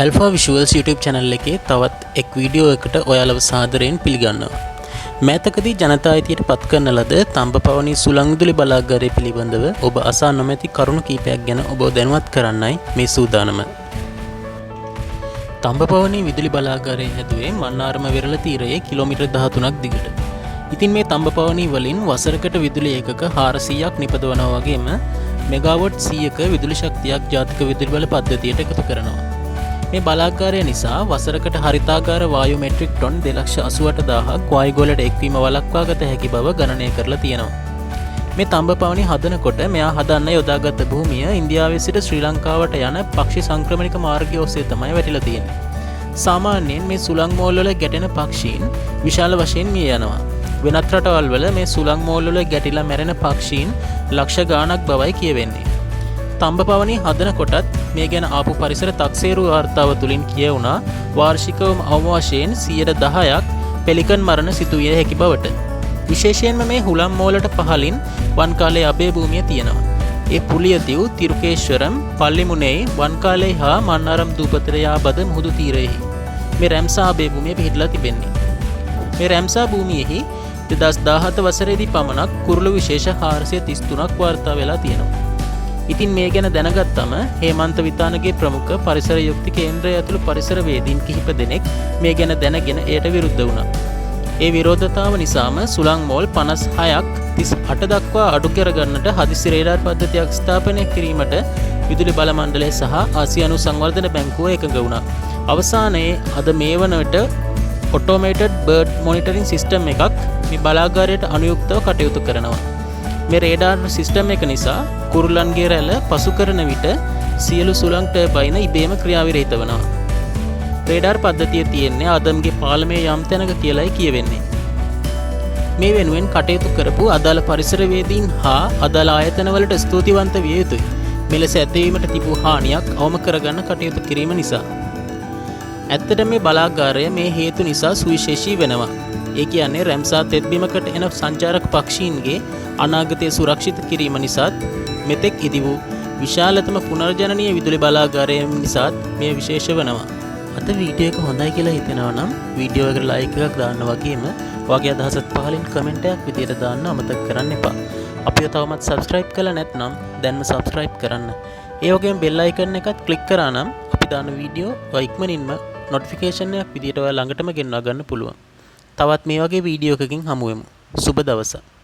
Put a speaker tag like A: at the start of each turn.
A: Alpha Visuals YouTube channel එකේ තවත් එක් වීඩියෝ එකකට ඔයාලව සාදරයෙන් පිළිගන්නවා. මෑතකදී ජනතා අයිතියට පත් කරන ලද තම්බපවනි සුළං විදුලි බලාගාරය පිළිබඳව ඔබ අසා නොමැති කරුණු කීපයක් ගැන ඔබ දැනුවත් කරන්නයි මේ සූදානම. තම්බපවනි විදුලි බලාගාරය හැදුවේ මන්නාරම වෙරළ තීරයේ කිලෝමීටර් 13ක් දිගට. ඉතින් මේ තම්බපවනි වලින් වසරකට විදුලි ඒකක 400ක් නිපදවනවා වගේම මෙගාවොට් 100ක විදුලි ශක්තියක් ජාතික විදුලි බල පද්ධතියට එකතු කරනවා. මේ බලාගාරය නිසා වසරකට හරිතාගාර වායු මෙට්‍රික් ටොන් 2,88,000ක් වායුගෝලයට එක්වීම වළක්වා ගත හැකි බව ගණනය කරලා තියෙනවා. මේ තම්බපවනි හදනකොට මෙයා හදන්න යොදාගත් භූමිය ඉන්දියාවේ සිට ශ්‍රී ලංකාවට යන පක්ෂි සංක්‍රමණික මාර්ගය ඔස්සේ තමයි වැටිලා තියෙන්නේ. සාමාන්‍යයෙන් මේ සුළං මෝල් වල ගැටෙන පක්ෂීන් විශාල වශයෙන් මිය යනවා. වෙනත් රටවල් වල මේ සුළං මෝල් වල ගැටිලා මැරෙන පක්ෂීන් ලක්ෂ ගාණක් බවයි කියවෙන්නේ. තම්බපවනි හදනකොටත් මේ ගැන ආපු පරිසර තක්සේරු වාර්තාව තුලින් කියවුණා වාර්ෂිකවම අවම වශයෙන් 10%ක් පෙලිකන් මරණ සිදුවිය හැකි බවට. විශේෂයෙන්ම මේ හුලම් මෝලට පහලින් වන් කාලයේ අබේ භූමිය තියෙනවා. ඒ පුලියදිව් තිරුකේශ්වරම් පල්ලිමුනේ වන් කාලයේ හා මන්නාරම් දූපතේ යාබද මුහුදු තීරයෙහි මේ රැම්සා අබේ භූමිය පිහිටලා තිබෙන්නේ. මේ රැම්සා භූමියෙහි 2017 වසරේදී පමණක් කුරුළු විශේෂ 433ක් වාර්තා වෙලා තියෙනවා. ඉතින් මේ ගැන දැනගත්තම හේමන්ත විතානගේ ප්‍රමුඛ පරිසර යුක්ති කේන්ද්‍රය ඇතුළු පරිසරවේදීන් කිහිප දෙනෙක් මේ ගැන දැනගෙන එයට විරුද්ධ වුණා. ඒ විරෝධතාව නිසාම සුළං මෝල් 56ක් 38 දක්වා අඩු කරගන්නට හදිසි රේඩාර් පද්ධතියක් ස්ථාපනය කිරීමට විදුලි බල මණ්ඩලය සහ ආසියානු සංවර්ධන බැංකුව එකඟ වුණා. අවසානයේ අද මේ වන විට ඔටෝමේටඩ් බර්ඩ් මොනිටරින් සිස්ටම් එකක් මේ බලාගාරයට අනුයුක්තව කටයුතු කරනවා. මේ රේඩාර් සිස්ටම් එක නිසා කුරුල්ලන්ගේ රැළ පසු කරන විට සියලු සුළං ටර්බයින ඉබේම ක්‍රියාවිරහිත වෙනවා. රේඩාර් පද්ධතිය තියෙන්නේ ආදම්ගේ පාලමේ යම් තැනක කියලායි කියවෙන්නේ. මේ වෙනුවෙන් කටයුතු කරපු අදාළ පරිසරවේදීන් හා අදාළ ආයතනවලට ස්තුතිවන්ත විය යුතුයි. මෙලෙස ඇතිවීමට තිබූ හානියක් අවම කරගන්න කටයුතු කිරීම නිසා. ඇත්තට මේ බලාගාරය මේ හේතු නිසා සුවිශේෂී වෙනවා. ඒ කියන්නේ රැම්සා තෙත්බිමකට එන සංචාරක පක්ෂීන්ගේ අනාගතය සුරක්ෂිත කිරීම නිසාත් මෙතෙක් ඉදි වූ විශාලතම පුනර්ජනනීය විදුලි බලාගාරය නිසාත් මේ විශේෂ වෙනවා. අද වීඩියෝ එක හොඳයි කියලා හිතෙනවා නම් වීඩියෝ එකට ලයික් එකක් දාන්න වගේම ඔයාගේ අදහසත් පහලින් කමෙන්ට් එකක් විදියට දාන්න අමතක කරන්න එපා. අපිව තවමත් subscribe කරලා නැත්නම් දැන්ම subscribe කරන්න. ඒ වගේම bell icon එකත් click කරා නම් අපි දාන වීඩියෝ ඔය ඉක්මනින්ම notification එකක් විදියට ඔයා ළඟටම ගෙන්වා ගන්න පුළුවන්. තවත් මේ වගේ වීඩියෝ එකකින් හමු වෙමු. සුබ දවසක්.